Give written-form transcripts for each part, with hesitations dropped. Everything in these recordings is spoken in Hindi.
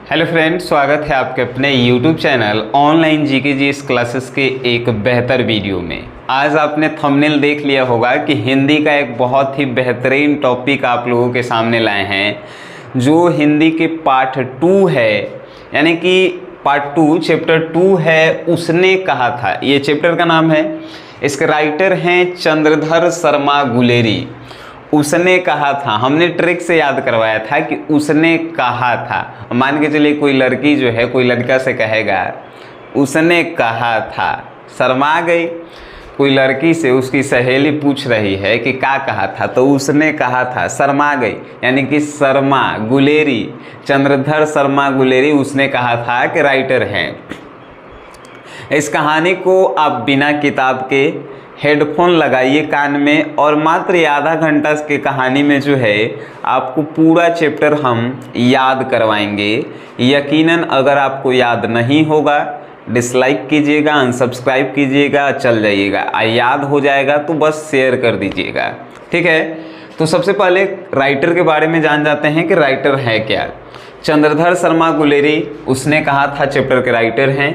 हेलो फ्रेंड्स, स्वागत है आपके अपने YouTube channel online GK GS classes के एक बेहतर वीडियो में। आज आपने थंबनेल देख लिया होगा कि हिंदी का एक बहुत ही बेहतरीन टॉपिक आप लोगों के सामने लाए हैं, जो हिंदी के पार्ट 2 है, यानी कि पार्ट 2 चैप्टर 2 है। उसने कहा था, ये चैप्टर का नाम है। इसके राइटर हैं चंद्रधर शर्मा गुलेरी। उसने कहा था, हमने ट्रिक से याद करवाया था कि उसने कहा था। मान के चलिए कोई लड़की जो है कोई लड़का से कहेगा उसने कहा था, शर्मा गई। कोई लड़की से उसकी सहेली पूछ रही है कि क्या कहा था, तो उसने कहा था, शर्मा गई। यानी कि शर्मा गुलेरी, चंद्रधर शर्मा गुलेरी उसने कहा था कि राइटर हैं। इस कहानी को आप बिना किताब के हेडफोन लगाइए कान में, और मात्र आधा घंटा की कहानी में जो है आपको पूरा चैप्टर हम याद करवाएंगे। यकीनन अगर आपको याद नहीं होगा डिसलाइक कीजिएगा, अनसब्सक्राइब कीजिएगा, चल जाइएगा। याद हो जाएगा तो बस शेयर कर दीजिएगा, ठीक है। तो सबसे पहले राइटर के बारे में जान जाते हैं कि राइटर है क्या। चंद्रधर शर्मा गुलेरी उसने कहा था चैप्टर के राइटर हैं।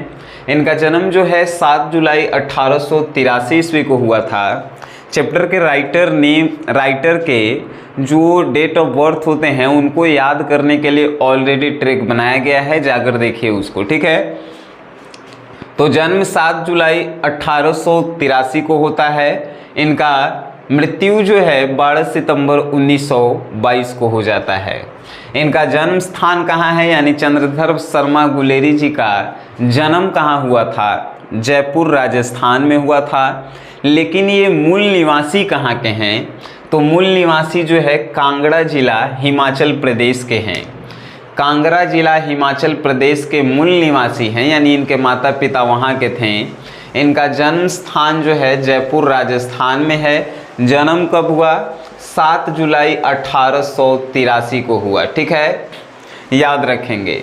इनका जन्म जो है 7 जुलाई 1883 ईस्वी को हुआ था। चैप्टर के राइटर के जो डेट ऑफ बर्थ होते हैं उनको याद करने के लिए ऑलरेडी ट्रिक बनाया गया है, जाकर देखिए उसको, ठीक है। तो जन्म 7 जुलाई 1883 को होता है। इनका मृत्यु जो है 12 सितंबर 1922 को हो जाता है। इनका जन्म स्थान कहाँ है, यानी चंद्रधर शर्मा गुलेरी जी का जन्म कहाँ हुआ था? जयपुर राजस्थान में हुआ था। लेकिन ये मूल निवासी कहाँ के हैं? तो मूल निवासी जो है कांगड़ा जिला हिमाचल प्रदेश के हैं। कांगड़ा जिला हिमाचल प्रदेश के मूल निवासी हैं, यानी इनके माता पिता वहाँ के थे। इनका जन्म स्थान जो है जयपुर राजस्थान में है। जन्म कब हुआ? 7 जुलाई 1883 को हुआ, ठीक है, याद रखेंगे।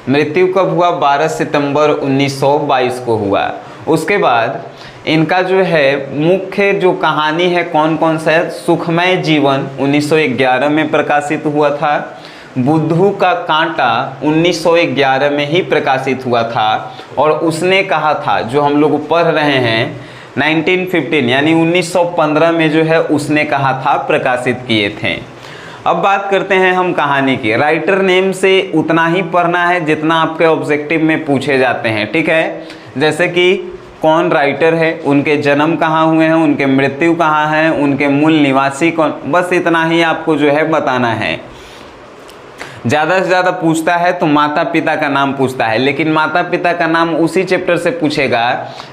मृत्यु कब हुआ? 12 सितंबर 1922 को हुआ। उसके बाद इनका जो है मुख्य जो कहानी है कौन कौन सा है? सुखमय जीवन 1911 में प्रकाशित हुआ था। बुद्धू का कांटा 1911 में ही प्रकाशित हुआ था। और उसने कहा था, जो हम लोग पढ़ रहे हैं 1915 यानी 1915 में जो है उसने कहा था प्रकाशित किए थे। अब बात करते हैं हम कहानी की। राइटर नेम से उतना ही पढ़ना है जितना आपके ऑब्जेक्टिव में पूछे जाते हैं, ठीक है। जैसे कि कौन राइटर है, उनके जन्म कहाँ हुए हैं, उनके मृत्यु कहाँ है, उनके मूल निवासी कौन, बस इतना ही आपको जो है बताना है। ज़्यादा से ज़्यादा पूछता है तो माता पिता का नाम पूछता है, लेकिन माता पिता का नाम उसी चैप्टर से पूछेगा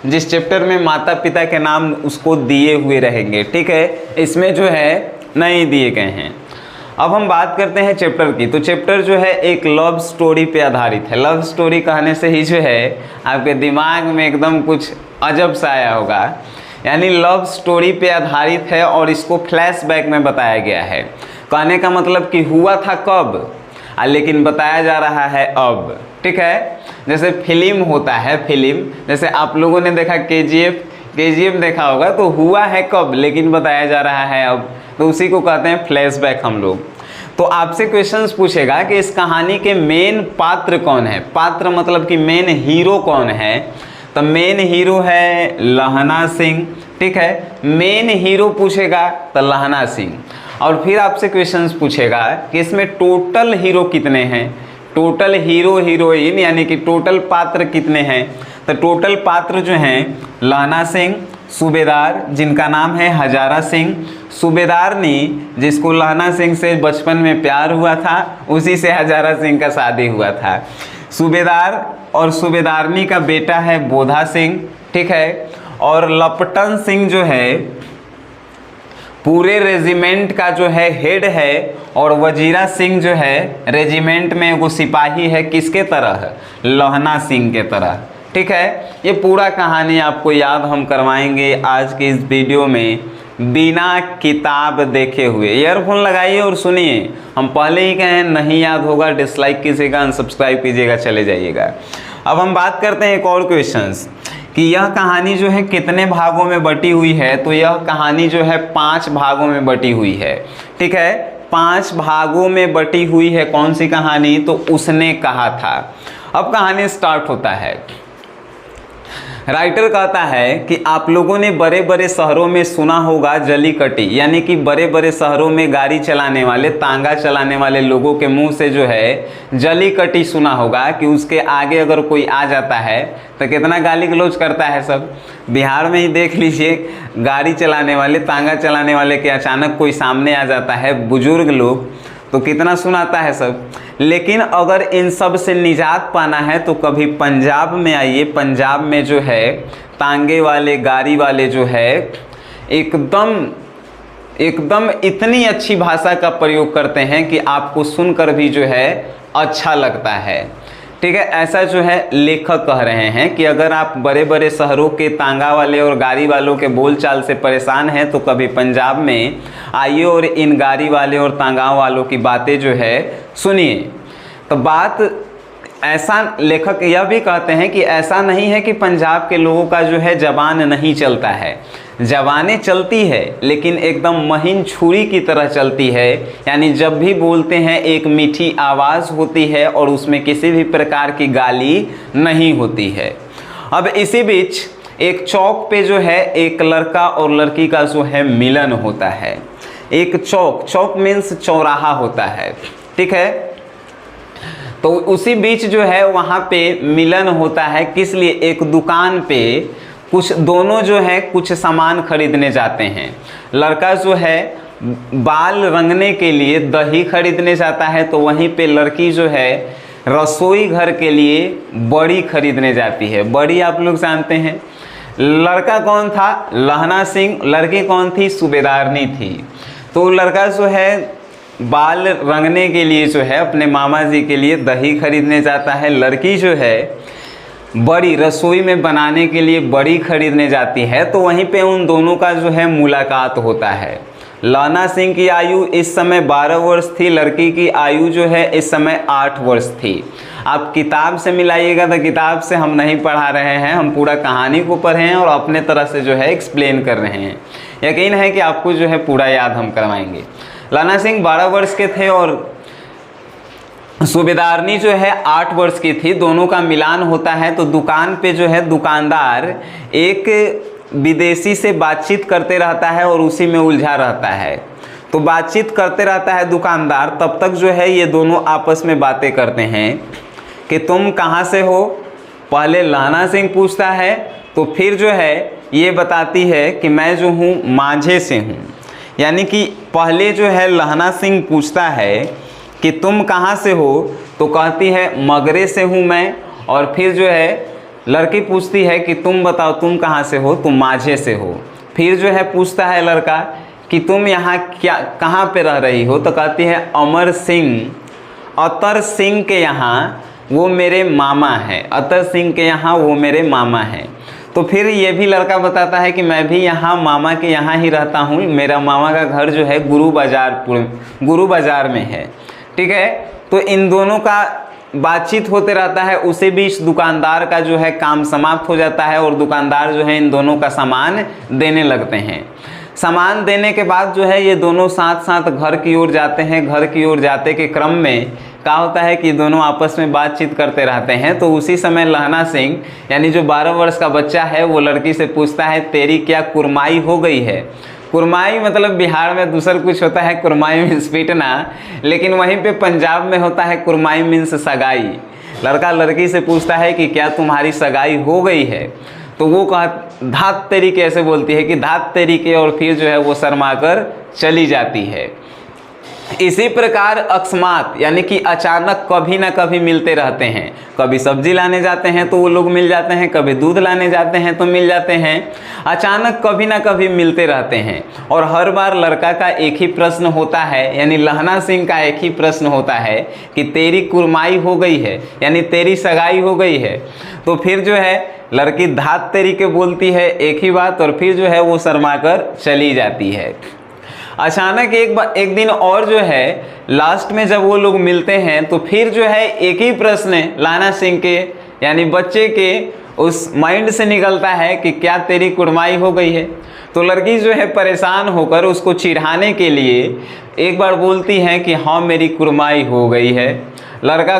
जिस चैप्टर में माता पिता के नाम उसको दिए हुए रहेंगे, ठीक है। इसमें जो है नहीं दिए गए हैं। अब हम बात करते हैं चैप्टर की। तो चैप्टर जो है एक लव स्टोरी पे आधारित है। लव स्टोरी कहने से ही जो है आपके दिमाग में एकदम कुछ अजब सा आया होगा, यानी लव स्टोरी पे आधारित है और इसको फ्लैशबैक में बताया गया है। कहने का मतलब कि हुआ था कब, लेकिन बताया जा रहा है अब, ठीक है। जैसे फिल्म होता है, फिल्म जैसे आप लोगों ने देखा केजीएफ देखा होगा, तो हुआ है कब लेकिन बताया जा रहा है अब, तो उसी को कहते हैं फ्लैशबैक हम लोग। तो आपसे क्वेश्चंस पूछेगा कि इस कहानी के मेन पात्र कौन है। पात्र मतलब कि मेन हीरो कौन है, तो मेन हीरो है लहना सिंह, ठीक है। मेन हीरो पूछेगा तो लहना सिंह। और फिर आपसे क्वेश्चंस पूछेगा कि इसमें टोटल हीरो कितने हैं, टोटल हीरो हीरोइन यानी कि टोटल पात्र कितने हैं। तो टोटल पात्र जो हैं लहना सिंह, सूबेदार जिनका नाम है हजारा सिंह, सूबेदारनी जिसको लहना सिंह से बचपन में प्यार हुआ था, उसी से हजारा सिंह का शादी हुआ था। सूबेदार और सूबेदारनी का बेटा है बोधा सिंह, ठीक है। और लपटन सिंह जो है पूरे रेजिमेंट का जो है हेड है, और वजीरा सिंह जो है रेजिमेंट में वो सिपाही है, किसके तरह? लहना सिंह के तरह, ठीक है। ये पूरा कहानी आपको याद हम करवाएंगे आज के इस वीडियो में बिना किताब देखे हुए। ईयरफोन लगाइए और सुनिए। हम पहले ही कहें नहीं याद होगा डिसलाइक कीजिएगा, अनसब्सक्राइब कीजिएगा, चले जाइएगा। अब हम बात करते हैं एक और क्वेश्चंस कि यह कहानी जो है कितने भागों में बटी हुई है। तो यह कहानी जो है 5 भागों में बटी हुई है, ठीक है। 5 भागों में बटी हुई है कौन सी कहानी, तो उसने कहा था। अब कहानी स्टार्ट होता है। राइटर कहता है कि आप लोगों ने बड़े बड़े शहरों में सुना होगा जलीकट्टी, यानी कि बड़े बड़े शहरों में गाड़ी चलाने वाले, तांगा चलाने वाले लोगों के मुंह से जो है जलीकट्टी सुना होगा कि उसके आगे अगर कोई आ जाता है तो कितना गाली गलौज करता है सब। बिहार में ही देख लीजिए, गाड़ी चलाने वाले, तांगा चलाने वाले के अचानक कोई सामने आ जाता है, बुजुर्ग लोग, तो कितना सुनाता है सब। लेकिन अगर इन सब से निजात पाना है तो कभी पंजाब में आइए। पंजाब में जो है तांगे वाले, गाड़ी वाले जो है एकदम इतनी अच्छी भाषा का प्रयोग करते हैं कि आपको सुनकर भी जो है अच्छा लगता है। ठीक है, ऐसा जो है लेखक कह रहे हैं कि अगर आप बड़े बड़े शहरों के तांगा वाले और गाड़ी वालों के बोलचाल से परेशान हैं तो कभी पंजाब में आइए और इन गाड़ी वाले और तांगा वालों की बातें जो है सुनिए। तो बात ऐसा, लेखक यह भी कहते हैं कि ऐसा नहीं है कि पंजाब के लोगों का जो है जबान नहीं चलता है, जबानें चलती है लेकिन एकदम महीन छुरी की तरह चलती है। यानी जब भी बोलते हैं एक मीठी आवाज़ होती है और उसमें किसी भी प्रकार की गाली नहीं होती है। अब इसी बीच एक चौक पे जो है एक लड़का और लड़की का जो है मिलन होता है। एक चौक मीन्स चौराहा होता है, ठीक है। तो उसी बीच जो है वहाँ पे मिलन होता है। किस लिए? एक दुकान पे कुछ दोनों जो है कुछ सामान खरीदने जाते हैं। लड़का जो है बाल रंगने के लिए दही खरीदने जाता है, तो वहीं पे लड़की जो है रसोई घर के लिए बड़ी खरीदने जाती है। बड़ी आप लोग जानते हैं। लड़का कौन था? लहना सिंह। लड़की कौन थी? सूबेदारनी थी। तो लड़का जो है बाल रंगने के लिए जो है अपने मामा जी के लिए दही खरीदने जाता है। लड़की जो है बड़ी रसोई में बनाने के लिए बड़ी खरीदने जाती है। तो वहीं पे उन दोनों का जो है मुलाकात होता है। लहना सिंह की आयु इस समय 12 वर्ष थी, लड़की की आयु जो है इस समय 8 वर्ष थी। आप किताब से मिलाइएगा तो किताब से हम नहीं पढ़ा रहे हैं, हम पूरा कहानी को पढ़े हैं और अपने तरह से जो है एक्सप्लेन कर रहे हैं। यकीन है कि आपको जो है पूरा याद हम करवाएंगे। लहना सिंह 12 वर्ष के थे और सूबेदारनी जो है 8 वर्ष की थी। दोनों का मिलान होता है। तो दुकान पे जो है दुकानदार एक विदेशी से बातचीत करते रहता है और उसी में उलझा रहता है। तो बातचीत करते रहता है दुकानदार, तब तक जो है ये दोनों आपस में बातें करते हैं कि तुम कहाँ से हो। पहले लहना सिंह पूछता है, तो फिर जो है ये बताती है कि मैं जो हूँ माझे से हूँ। यानी कि पहले जो है लहना सिंह पूछता है कि तुम कहाँ से हो, तो कहती है मगरे से हूँ मैं। और फिर जो है लड़की पूछती है कि तुम बताओ तुम कहाँ से हो, तुम माझे से हो। फिर जो है पूछता है लड़का कि तुम यहाँ क्या कहाँ पे रह रही हो, तो कहती है अमर सिंह, अतर सिंह के यहाँ वो मेरे मामा हैं। अतर सिंह के यहाँ वो मेरे मामा हैं। तो फिर ये भी लड़का बताता है कि मैं भी यहाँ मामा के यहाँ ही रहता हूँ। मेरा मामा का घर जो है गुरु बाजार में है। ठीक है। तो इन दोनों का बातचीत होते रहता है। उसी बीच दुकानदार का जो है काम समाप्त हो जाता है और दुकानदार जो है इन दोनों का सामान देने लगते हैं। सामान देने के बाद जो है ये दोनों साथ साथ घर की ओर जाते हैं। घर की ओर जाते के क्रम में क्या होता है कि दोनों आपस में बातचीत करते रहते हैं। तो उसी समय लहना सिंह यानी जो 12 वर्ष का बच्चा है वो लड़की से पूछता है तेरी क्या कुरमाई हो गई है। कुरमाई मतलब बिहार में दूसरा कुछ होता है, कुरमाई मीन्स पीटना, लेकिन वहीं पे पंजाब में होता है कुरमाई मीन्स सगाई। लड़का लड़की से पूछता है कि क्या तुम्हारी सगाई हो गई है। तो वो धात तेरी कैसे बोलती है कि धात तेरी के, और फिर जो है वो शर्माकर चली जाती है। इसी प्रकार अकस्मात यानी कि अचानक कभी ना कभी मिलते रहते हैं। कभी सब्जी लाने जाते हैं तो वो लोग मिल जाते हैं, कभी दूध लाने जाते हैं तो मिल जाते हैं। अचानक कभी ना कभी मिलते रहते हैं। और हर बार लड़का का एक ही प्रश्न होता है, यानी लहना सिंह का एक ही प्रश्न होता है कि तेरी कुरमाई हो गई है, यानी तेरी सगाई हो गई है। तो फिर जो है लड़की धात तेरी के बोलती है एक ही बात, और फिर जो है वो शर्माकर चली जाती है। अचानक एक दिन और जो है लास्ट में जब वो लोग मिलते हैं तो फिर जो है एक ही प्रश्न लहना सिंह के यानी बच्चे के उस माइंड से निकलता है कि क्या तेरी कुड़माई हो गई है। तो लड़की जो है परेशान होकर उसको चिढ़ाने के लिए एक बार बोलती है कि हाँ मेरी कुड़माई हो गई है। लड़का,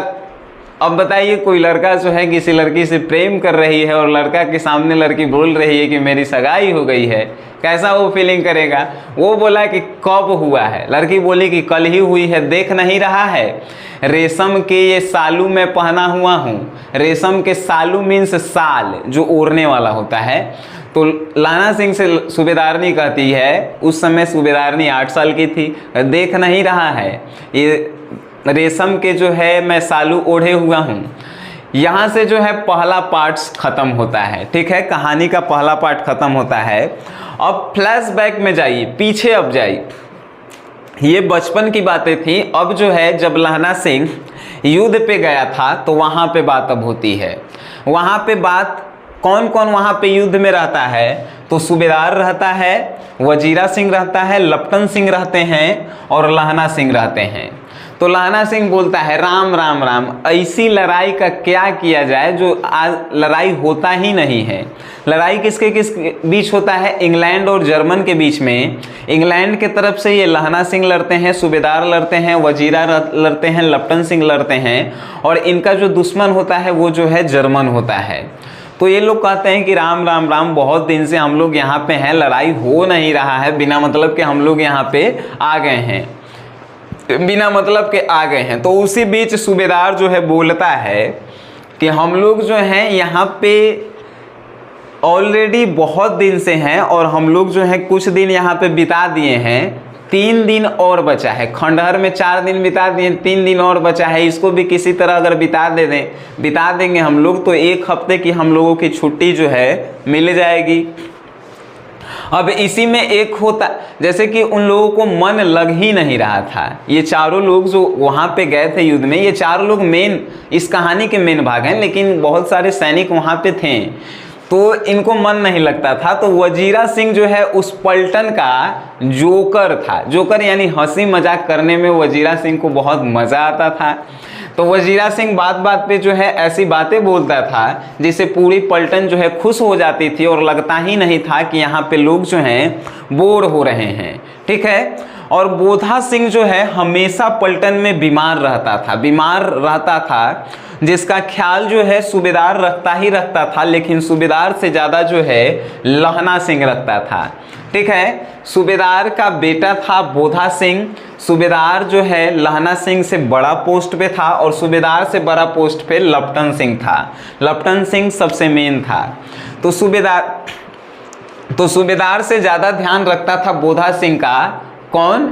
अब बताइए कोई लड़का जो है किसी लड़की से प्रेम कर रही है और लड़का के सामने लड़की बोल रही है कि मेरी सगाई हो गई है, कैसा वो फीलिंग करेगा। वो बोला कि कब हुआ है, लड़की बोली कि कल ही हुई है, देख नहीं रहा है रेशम के ये सालू में पहना हुआ हूँ। रेशम के सालू मीन्स साल जो ओढ़ने वाला होता है। तो लाना सिंह से सूबेदारनी कहती है, उस समय सूबेदारनी 8 साल की थी, देख नहीं रहा है ये रेशम के जो है मैं सालू ओढ़े हुआ हूँ। यहाँ से जो है पहला पार्ट खत्म होता है, ठीक है, कहानी का पहला पार्ट खत्म होता है। अब फ्लैशबैक में जाइए, पीछे अब जाइए, ये बचपन की बातें थी। अब जो है जब लहना सिंह युद्ध पे गया था तो वहाँ पे बात अब होती है। वहाँ पे बात कौन कौन वहाँ पे युद्ध में रहता है, तो सूबेदार रहता है, वजीरा सिंह रहता है, लपटन सिंह रहते हैं और लहना सिंह रहते हैं। तो लहना सिंह बोलता है राम राम राम, ऐसी लड़ाई का क्या किया जाए जो आज लड़ाई होता ही नहीं है। लड़ाई किसके बीच होता है, इंग्लैंड और जर्मन के बीच में। इंग्लैंड के तरफ से ये लहना सिंह लड़ते हैं, सूबेदार लड़ते हैं, वजीरा लड़ते हैं, लपटन सिंह लड़ते हैं, और इनका जो दुश्मन होता है वो जो है जर्मन होता है। तो ये लोग कहते हैं कि राम राम राम, बहुत दिन से हम लोग यहाँ पे हैं, लड़ाई हो नहीं रहा है, बिना मतलब के हम लोग यहाँ पे आ गए हैं, बिना मतलब के आ गए हैं। तो उसी बीच सूबेदार जो है बोलता है कि हम लोग जो हैं यहाँ पे ऑलरेडी बहुत दिन से हैं और हम लोग जो है कुछ दिन यहाँ पे बिता दिए हैं, 3 दिन और बचा है। खंडहर में 4 दिन बिता दिए, 3 दिन और बचा है, इसको भी किसी तरह अगर बिता देंगे हम लोग तो 1 हफ्ते की हम लोगों की छुट्टी जो है मिल जाएगी। अब इसी में एक होता, जैसे कि उन लोगों को मन लग ही नहीं रहा था। ये चारों लोग जो वहाँ पे गए थे युद्ध में, ये चारों लोग मेन इस कहानी के मेन भाग हैं, लेकिन बहुत सारे सैनिक वहाँ पे थे तो इनको मन नहीं लगता था। तो वजीरा सिंह जो है उस पलटन का जोकर था। जोकर यानी हंसी मजाक करने में वजीरा सिंह को बहुत मज़ा आता था। तो वजीरा सिंह बात बात पे जो है ऐसी बातें बोलता था जिससे पूरी पलटन जो है खुश हो जाती थी और लगता ही नहीं था कि यहाँ पे लोग जो हैं बोर हो रहे हैं, ठीक है। और बोधा सिंह जो है हमेशा पलटन में बीमार रहता था, जिसका ख्याल जो है सूबेदार रखता था, लेकिन सूबेदार से ज़्यादा जो है लहना सिंह रखता था, ठीक है। सूबेदार का बेटा था बोधा सिंह। सूबेदार जो है लहना सिंह से बड़ा पोस्ट पे था और सूबेदार से बड़ा पोस्ट पे लपटन सिंह था। लपटन सिंह सबसे मेन था। तो सूबेदार से ज़्यादा ध्यान रखता था बोधा सिंह का कौन,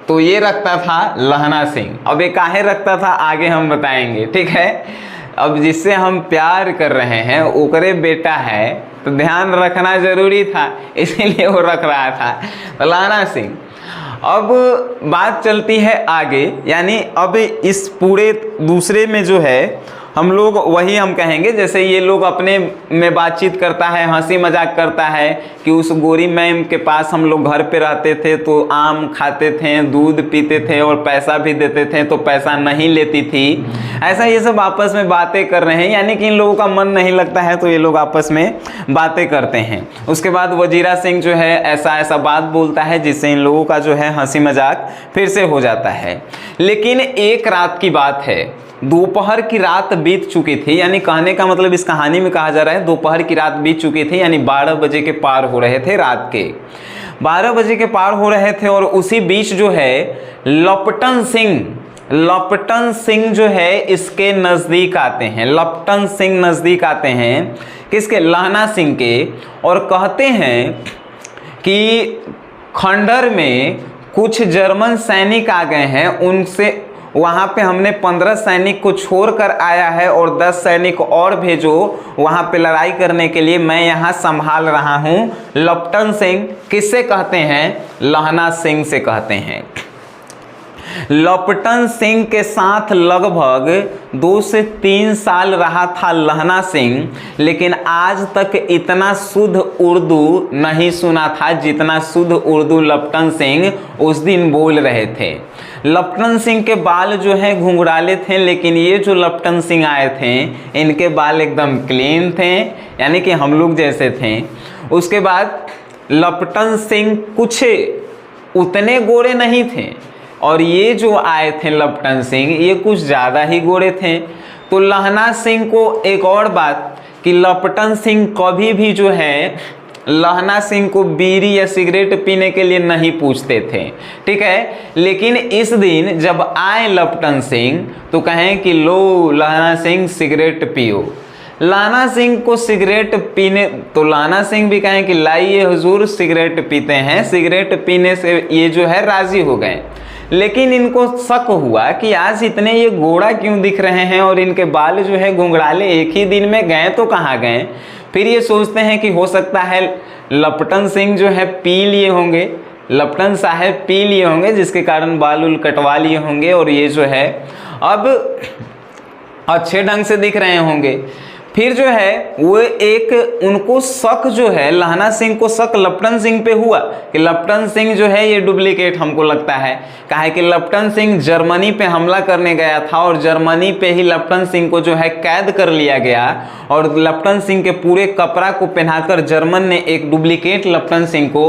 तो ये रखता था लहना सिंह। अब ये काहे रखता था आगे हम बताएंगे, ठीक है। अब जिससे हम प्यार कर रहे हैं ओकरे बेटा है तो ध्यान रखना जरूरी था, इसीलिए वो रख रहा था तो लहना सिंह। अब बात चलती है आगे, यानी अब इस पूरे दूसरे में जो है हम लोग वही हम कहेंगे, जैसे ये लोग अपने में बातचीत करता है, हंसी मजाक करता है कि उस गोरी मैम के पास हम लोग घर पे रहते थे तो आम खाते थे, दूध पीते थे और पैसा भी देते थे तो पैसा नहीं लेती थी। ऐसा ये सब आपस में बातें कर रहे हैं, यानी कि इन लोगों का मन नहीं लगता है तो ये लोग आपस में बातें करते हैं। उसके बाद वजीरा सिंह जो है ऐसा बात बोलता है जिससे इन लोगों का जो है हंसी मजाक फिर से हो जाता है। लेकिन एक रात की बात है, दोपहर की रात बीत चुकी थी, यानी कहने का मतलब इस कहानी में कहा जा रहा है दोपहर की रात बीत चुकी थी, यानी 12 बजे के पार हो रहे थे, रात के 12 बजे के पार हो रहे थे। और उसी बीच जो है लपटन सिंह जो है इसके नज़दीक आते हैं। लपटन सिंह नज़दीक आते हैं किसके, लहना सिंह के, और कहते हैं कि खंडहर में कुछ जर्मन सैनिक आ गए हैं, उनसे वहाँ पे हमने 15 सैनिक को छोड़कर आया है और 10 सैनिक और भेजो वहाँ पे लड़ाई करने के लिए, मैं यहाँ संभाल रहा हूँ। लपटन सिंह किससे कहते हैं, लहना सिंह से कहते हैं। लपटन सिंह के साथ लगभग 2 से 3 साल रहा था लहना सिंह, लेकिन आज तक इतना शुद्ध उर्दू नहीं सुना था जितना शुद्ध उर्दू लपटन सिंह उस दिन बोल रहे थे। लपटन सिंह के बाल जो है घुंघराले थे, लेकिन ये जो लपटन सिंह आए थे इनके बाल एकदम क्लीन थे, यानी कि हम लोग जैसे थे। उसके बाद लपटन सिंह कुछ उतने गोरे नहीं थे, और ये जो आए थे लपटन सिंह ये कुछ ज़्यादा ही गोरे थे। तो लहना सिंह को एक और बात कि लपटन सिंह कभी भी जो है लहना सिंह को बीड़ी या सिगरेट पीने के लिए नहीं पूछते थे, ठीक है। लेकिन इस दिन जब आए लपटन सिंह तो कहें कि लो लहना सिंह सिगरेट पियो। लहना सिंह को सिगरेट पीने, तो लहना सिंह भी कहें कि लाइए हुजूर सिगरेट पीते हैं। सिगरेट पीने से ये जो है राजी हो गए। लेकिन इनको शक हुआ कि आज इतने ये गोरा क्यों दिख रहे हैं और इनके बाल जो है घुंघराले, एक ही दिन में गए तो कहाँ गए। फिर ये सोचते हैं कि हो सकता है लपटन सिंह जो है पी लिए होंगे, लपटन साहब पी लिए होंगे, जिसके कारण बाल उल कटवा लिए होंगे और ये जो है अब अच्छे ढंग से दिख रहे होंगे। फिर जो है वो एक उनको शक जो है लहना सिंह को शक लपटन सिंह पे हुआ कि लपटन सिंह जो है ये डुप्लीकेट हमको लगता है। कहा कि लपटन सिंह जर्मनी पे हमला करने गया था और जर्मनी पे ही लपटन सिंह को जो है कैद कर लिया गया और लपटन सिंह के पूरे कपड़ा को पहनाकर जर्मन ने एक डुप्लीकेट लपटन सिंह को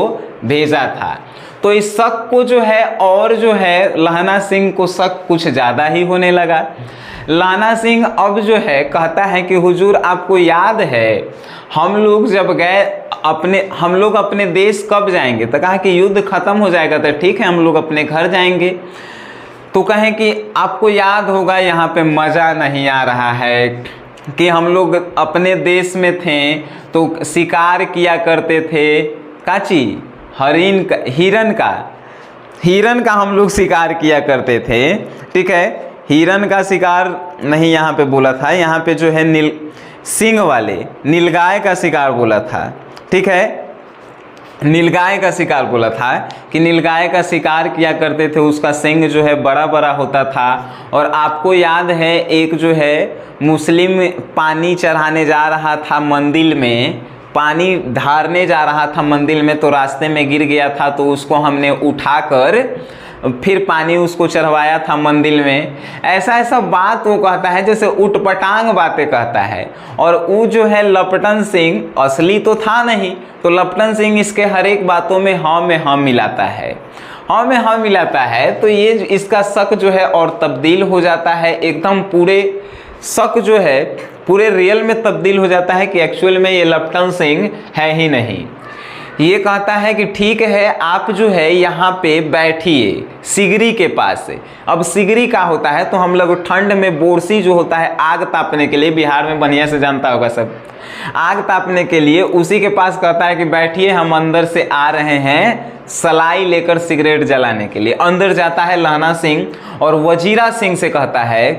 भेजा था। तो इस शक को जो है और जो है लहना सिंह को शक कुछ ज़्यादा ही होने लगा। लहना सिंह अब जो है कहता है कि हुजूर आपको याद है हम लोग जब गए हम लोग अपने देश कब जाएंगे। तो कहा कि युद्ध खत्म हो जाएगा तो ठीक है हम लोग अपने घर जाएंगे। तो कहें कि आपको याद होगा यहाँ पे मज़ा नहीं आ रहा है कि हम लोग अपने देश में थे तो शिकार किया करते थे, काची हिरन का हम लोग शिकार किया करते थे, ठीक है। हिरन का शिकार नहीं यहाँ पे बोला था, यहाँ पे जो है सिंग वाले नीलगाय का शिकार बोला था, ठीक है। नीलगाय का शिकार बोला था कि नीलगाय का शिकार किया करते थे, उसका सिंग जो है बड़ा बड़ा होता था। और आपको याद है एक जो है मुस्लिम पानी चढ़ाने जा रहा था मंदिर में, पानी ढारने जा रहा था मंदिर में, तो रास्ते में गिर गया था तो उसको हमने उठाकर फिर पानी उसको चढ़वाया था मंदिर में। ऐसा बात वो कहता है जैसे उटपटांग बातें कहता है। और वो जो है लपटन सिंह असली तो था नहीं, तो लपटन सिंह इसके हर एक बातों में हाँ मिलाता है, हाँ में हाँ मिलाता है। तो ये इसका शक जो है और तब्दील हो जाता है, एकदम पूरे शक जो है पूरे रियल में तब्दील हो जाता है कि एक्चुअल में ये लपटन सिंह है ही नहीं। ये कहता है कि ठीक है आप जो है यहाँ पे बैठिए सिगरी के पास से। अब सिगरी का होता है तो हम लोग ठंड में बोरसी जो होता है आग तापने के लिए, बिहार में बढ़िया से जानता होगा सब, आग तापने के लिए उसी के पास कहता है कि बैठिए हम अंदर से आ रहे हैं सलाई लेकर सिगरेट जलाने के लिए। अंदर जाता है लहना सिंह और वजीरा सिंह से कहता है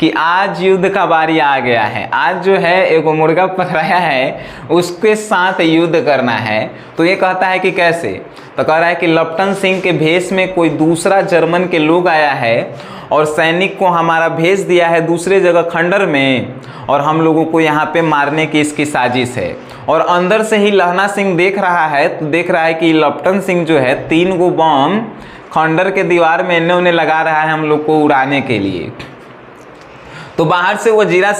कि आज युद्ध का बारी आ गया है, आज जो है एक मुर्गा पकड़ाया है उसके साथ युद्ध करना है। तो ये कहता है कि कैसे, तो कह रहा है कि लपटन सिंह के भेष में कोई दूसरा जर्मन के लोग आया है और सैनिक को हमारा भेज दिया है दूसरे जगह खंडर में और हम लोगों को यहाँ पे मारने की इसकी साजिश है। और अंदर से ही लहना सिंह देख रहा है तो देख रहा है कि लपटन सिंह जो है 3 गो बम खंडर के दीवार में इन्हें उन्हें लगा रहा है हम लोग को उड़ाने के लिए। तो बाहर से वजीरा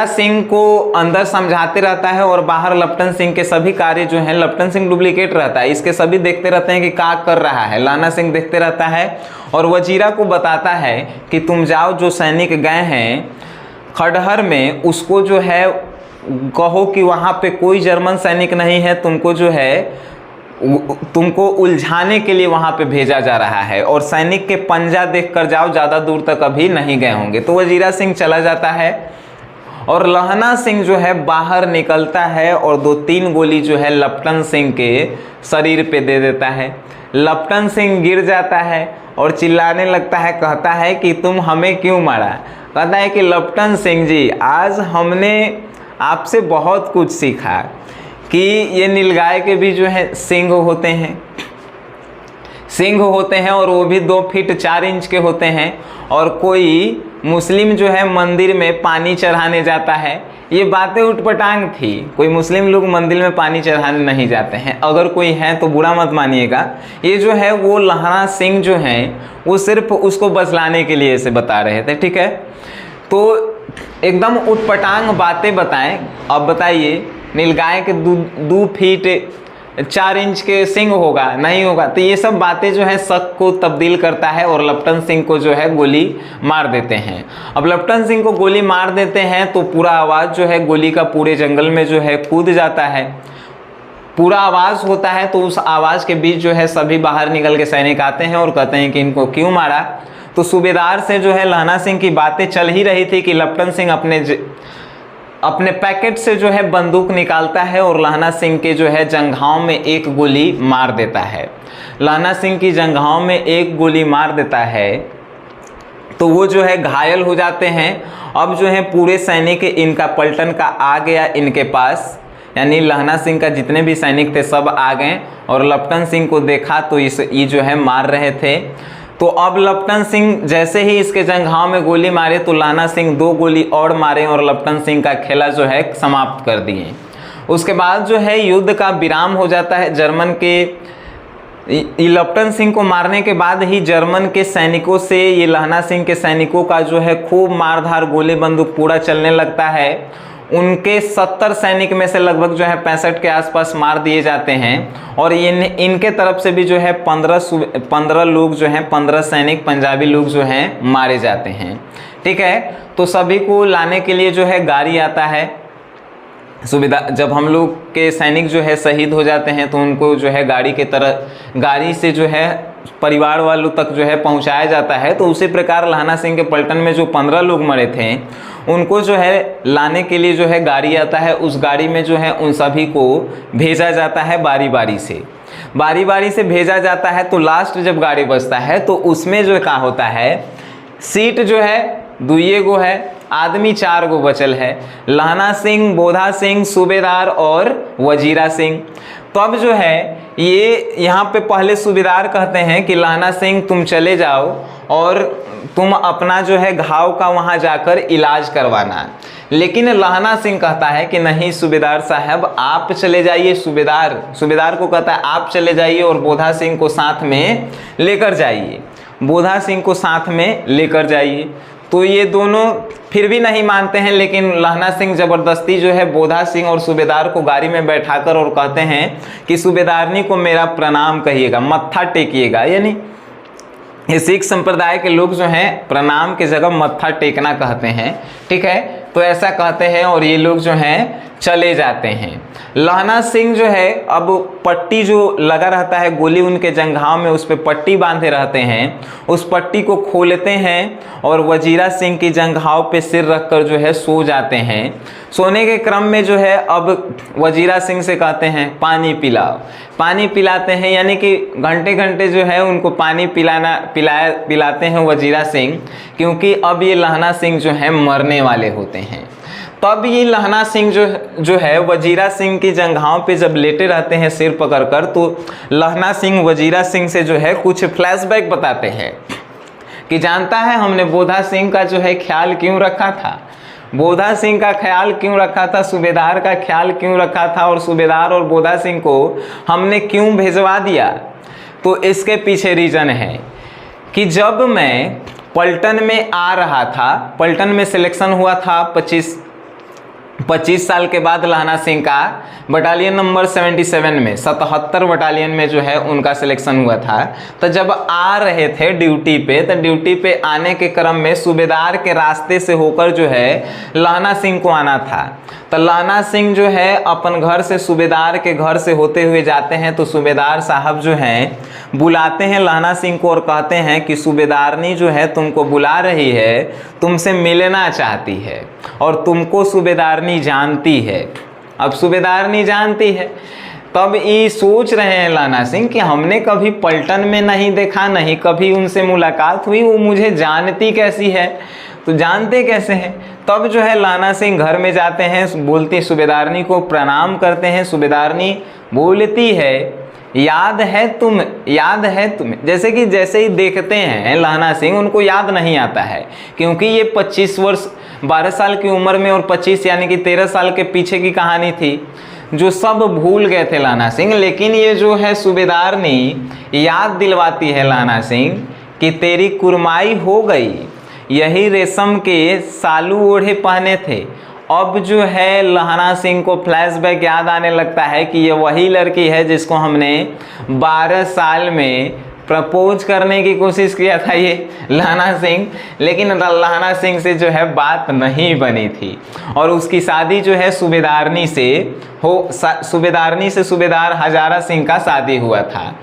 सिंह को अंदर समझाते रहता है और बाहर लपटन सिंह के सभी कार्य जो हैं, लपटन सिंह डुप्लीकेट रहता है, इसके सभी देखते रहते हैं कि क्या कर रहा है। लहना सिंह देखते रहता है और वजीरा को बताता है कि तुम जाओ जो सैनिक गए हैं खंडहर में उसको जो है कहो कि वहाँ पे कोई जर्मन सैनिक नहीं है, तुमको उलझाने के लिए वहाँ पे भेजा जा रहा है और सैनिक के पंजा देख कर जाओ, ज़्यादा दूर तक अभी नहीं गए होंगे। तो वजीरा सिंह चला जाता है और लहना सिंह जो है बाहर निकलता है और 2-3 गोली जो है लपटन सिंह के शरीर पे दे देता है। लपटन सिंह गिर जाता है और चिल्लाने लगता है, कहता है कि तुम हमें क्यों मारा। कहता है कि लपटन सिंह जी आज हमने आपसे बहुत कुछ सीखा कि ये नीलगाय के भी जो है सिंग होते हैं, सिंह होते हैं और वो भी 2 फीट 4 इंच के होते हैं। और कोई मुस्लिम जो है मंदिर में पानी चढ़ाने जाता है, ये बातें उटपटांग थी। कोई मुस्लिम लोग मंदिर में पानी चढ़ाने नहीं जाते हैं, अगर कोई है तो बुरा मत मानिएगा। ये जो है वो लहना सिंह जो हैं वो सिर्फ उसको बचलाने के लिए इसे बता रहे थे, ठीक है। तो एकदम उटपटांग बातें बताएं। अब बताइए नीलगाय के 2 फीट 4 इंच के सिंह होगा, नहीं होगा। तो ये सब बातें जो है शक को तब्दील करता है और लपटन सिंह को जो है गोली मार देते हैं। अब लपटन सिंह को गोली मार देते हैं तो पूरा आवाज़ जो है गोली का पूरे जंगल में जो है कूद जाता है। पूरा आवाज़ होता है तो उस आवाज़ के बीच जो है सभी बाहर निकल के सैनिक आते हैं और कहते हैं कि इनको क्यों मारा। तो सूबेदार से जो है लहना सिंह की बातें चल ही रही थी कि लपटन सिंह अपने पैकेट से जो है बंदूक निकालता है और लहना सिंह के जो है जंघाओं में एक गोली मार देता है। लहना सिंह की जंघाओं में एक गोली मार देता है तो वो जो है घायल हो जाते हैं। अब जो है पूरे सैनिक इनका पलटन का आ गया इनके पास, यानी लहना सिंह का जितने भी सैनिक थे सब आ गए और लपटन सिंह को देखा तो ये जो है मार रहे थे। तो अब लपटन सिंह जैसे ही इसके जंघाव में गोली मारे तो लहना सिंह 2 गोली और मारे और लपटन सिंह का खेला जो है समाप्त कर दिए। उसके बाद जो है युद्ध का विराम हो जाता है। जर्मन के लपटन सिंह को मारने के बाद ही जर्मन के सैनिकों से ये लहना सिंह के सैनिकों का जो है खूब मारधार गोली बंदूक पूरा चलने लगता है। उनके 70 सैनिक में से लगभग जो है 65 के आसपास मार दिए जाते हैं और इनके तरफ से भी जो है 15 लोग जो हैं 15 सैनिक पंजाबी लोग जो हैं मारे जाते हैं, ठीक है। तो सभी को लाने के लिए जो है गाड़ी आता है। सुविधा जब हम लोग के सैनिक जो है शहीद हो जाते हैं तो उनको जो है गाड़ी से जो है परिवार वालों तक जो है पहुंचाया जाता है। तो उसी प्रकार लहना सिंह के पलटन में जो 15 लोग मरे थे उनको जो है लाने के लिए जो है गाड़ी आता है। उस गाड़ी में जो है उन सभी को भेजा जाता है बारी बारी से भेजा जाता है। तो लास्ट जब गाड़ी बचता है तो उसमें जो क्या होता है, सीट जो है 2 गो है, आदमी 4 गो बचल है, लहना सिंह, बोधा सिंह, सूबेदार और वजीरा सिंह। तो अब जो है ये यहाँ पे पहले सूबेदार कहते हैं कि लहना सिंह तुम चले जाओ और तुम अपना जो है घाव का वहाँ जाकर इलाज करवाना। लेकिन लहना सिंह कहता है कि नहीं सूबेदार साहब आप चले जाइए। सूबेदार को कहता है आप चले जाइए और बोधा सिंह को साथ में लेकर जाइए। तो ये दोनों फिर भी नहीं मानते हैं, लेकिन लहना सिंह ज़बरदस्ती जो है बोधा सिंह और सूबेदार को गाड़ी में बैठाकर और कहते हैं कि सूबेदारनी को मेरा प्रणाम कहिएगा, मत्था टेकिएगा। यानी ये सिख संप्रदाय के लोग जो हैं प्रणाम की जगह मत्था टेकना कहते हैं, ठीक है। तो ऐसा कहते हैं और ये लोग जो हैं चले जाते हैं। लहना सिंह जो है अब पट्टी जो लगा रहता है गोली उनके जंघाव में, उस पर पट्टी बांधे रहते हैं, उस पट्टी को खोलते हैं और वजीरा सिंह की जंघाव पे सिर रखकर जो है सो जाते हैं। सोने के क्रम में जो है अब वजीरा सिंह से कहते हैं पानी पिलाओ, पानी पिलाते हैं, यानी कि घंटे घंटे जो है उनको पानी पिलाते हैं वजीरा सिंह, क्योंकि अब ये लहना सिंह जो है मरने वाले होते हैं। तब ये लहना सिंह जो है वजीरा सिंह की जंघाओं पे जब लेटे रहते हैं सिर पकड़कर, तो लहना सिंह वजीरा सिंह से जो है कुछ फ्लैशबैक बताते हैं कि जानता है हमने बोधा सिंह का जो है ख्याल क्यों रखा था, बोधा सिंह का ख्याल क्यों रखा था, सूबेदार का ख्याल क्यों रखा था और सूबेदार और बोधा सिंह को हमने क्यों भेजवा दिया। तो इसके पीछे रीज़न है कि जब मैं पलटन में आ रहा था, पलटन में सिलेक्शन हुआ था 25 साल के बाद लहना सिंह का बटालियन नंबर 77 में 77 बटालियन में जो है उनका सिलेक्शन हुआ था। तो जब आ रहे थे ड्यूटी पे, तो ड्यूटी पे आने के क्रम में सूबेदार के रास्ते से होकर जो है लहना सिंह को आना था। तो लहना सिंह जो है अपन घर से सूबेदार के घर से होते हुए जाते हैं। तो सूबेदार साहब जो हैं बुलाते हैं लहना सिंह को और कहते हैं कि सूबेदारनी जो है तुमको बुला रही है, तुमसे मिलना चाहती है और तुमको सूबेदारनी जानती है। अब सूबेदारनी जानती है, तब ये सोच रहे हैं लहना सिंह कि हमने कभी पलटन में नहीं देखा, नहीं कभी उनसे मुलाकात हुई, वो मुझे जानती कैसी है, तो जानते कैसे हैं। तब जो है लहना सिंह घर में जाते हैं, बोलती सूबेदारनी को प्रणाम करते हैं। सूबेदारनी बोलती है याद है तुम्हें, जैसे ही देखते हैं लहना सिंह उनको याद नहीं आता है, क्योंकि ये 25 वर्ष 12 साल की उम्र में और 25 यानी कि 13 साल के पीछे की कहानी थी जो सब भूल गए थे लहना सिंह। लेकिन ये जो है सूबेदारनी याद दिलवाती है लहना सिंह कि तेरी कुरमाई हो गई, यही रेशम के सालू ओढ़े पहने थे। अब जो है लहना सिंह को फ्लैशबैक याद आने लगता है कि ये वही लड़की है जिसको हमने 12 साल में प्रपोज करने की कोशिश किया था ये लहना सिंह, लेकिन लहना सिंह से जो है बात नहीं बनी थी और उसकी शादी जो है सूबेदारनी से सूबेदार हजारा सिंह का शादी हुआ था।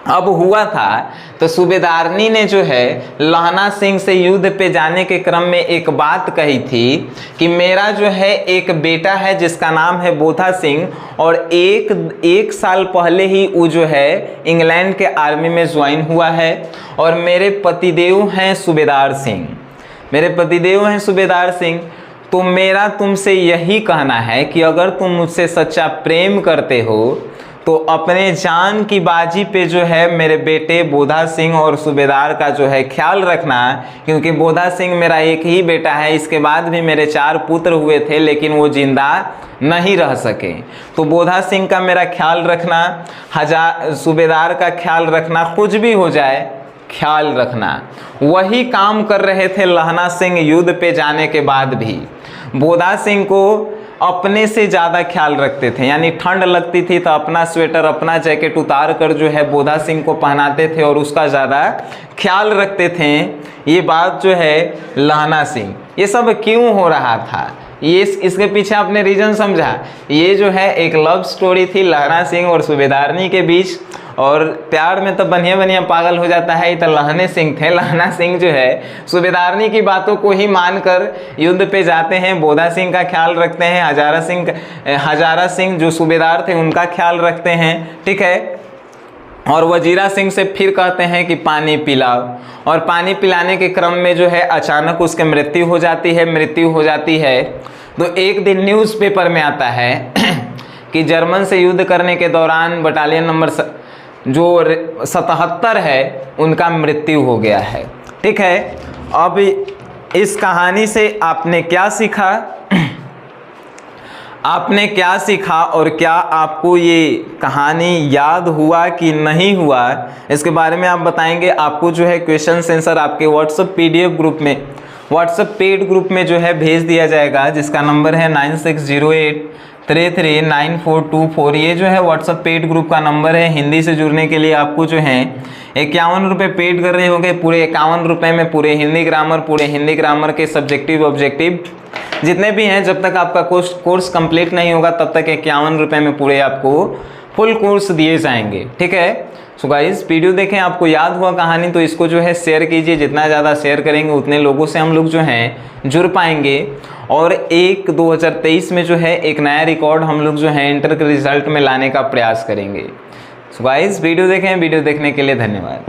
अब हुआ था तो सूबेदारनी ने जो है लहना सिंह से युद्ध पे जाने के क्रम में एक बात कही थी कि मेरा जो है एक बेटा है जिसका नाम है बोधा सिंह और एक साल पहले ही वो जो है इंग्लैंड के आर्मी में ज्वाइन हुआ है और मेरे पतिदेव हैं सूबेदार सिंह। तो मेरा तुमसे यही कहना है कि अगर तुम मुझसे सच्चा प्रेम करते हो तो अपने जान की बाजी पे जो है मेरे बेटे बोधा सिंह और सूबेदार का जो है ख्याल रखना, क्योंकि बोधा सिंह मेरा एक ही बेटा है। इसके बाद भी मेरे 4 पुत्र हुए थे लेकिन वो जिंदा नहीं रह सके। तो बोधा सिंह का मेरा ख्याल रखना, सूबेदार का ख्याल रखना, कुछ भी हो जाए ख्याल रखना। वही काम कर रहे थे लहना सिंह युद्ध पे जाने के बाद भी। बोधा सिंह को अपने से ज़्यादा ख्याल रखते थे, यानी ठंड लगती थी तो अपना स्वेटर अपना जैकेट उतार कर जो है बोधा सिंह को पहनाते थे और उसका ज़्यादा ख्याल रखते थे। ये बात जो है लहना सिंह, ये सब क्यों हो रहा था, ये इसके पीछे आपने रीज़न समझा। ये जो है एक लव स्टोरी थी लहना सिंह और सूबेदारनी के बीच, और प्यार में तो बनिया पागल हो जाता है। तो लहने सिंह थे, लहना सिंह जो है सूबेदारनी की बातों को ही मानकर युद्ध पे जाते हैं, बोधा सिंह का ख्याल रखते हैं, हजारा सिंह जो सूबेदार थे उनका ख्याल रखते हैं, ठीक है। और वजीरा सिंह से फिर कहते हैं कि पानी पिलाओ, और पानी पिलाने के क्रम में जो है अचानक उसके मृत्यु हो जाती है। तो एक दिन न्यूज़पेपर में आता है कि जर्मन से युद्ध करने के दौरान बटालियन नंबर जो 77 है उनका मृत्यु हो गया है, ठीक है। अब इस कहानी से आपने क्या सीखा और क्या आपको ये कहानी याद हुआ कि नहीं हुआ, इसके बारे में आप बताएंगे। आपको जो है क्वेश्चन आंसर आपके व्हाट्सएप PDF ग्रुप में, व्हाट्सएप पेड ग्रुप में जो है भेज दिया जाएगा, जिसका नंबर है 9608339424। ये जो है व्हाट्सएप पेड ग्रुप का नंबर है। हिंदी से जुड़ने के लिए आपको जो है 51 रुपये पेड कर रहे होंगे। पूरे 51 रुपये में पूरे हिंदी ग्रामर के सब्जेक्टिव ऑब्जेक्टिव जितने भी हैं, जब तक आपका कोर्स कंप्लीट नहीं होगा तब तक 51 रुपये में पूरे आपको फुल कोर्स दिए जाएंगे, ठीक है। सो गाइस वीडियो देखें, आपको याद हुआ कहानी तो इसको जो है शेयर कीजिए। जितना ज़्यादा शेयर करेंगे उतने लोगों से हम लोग जो हैं जुड़ पाएंगे और 2023 में जो है एक नया रिकॉर्ड हम लोग जो है इंटर के रिजल्ट में लाने का प्रयास करेंगे। सो गाइस वीडियो देखें, वीडियो देखने के लिए धन्यवाद।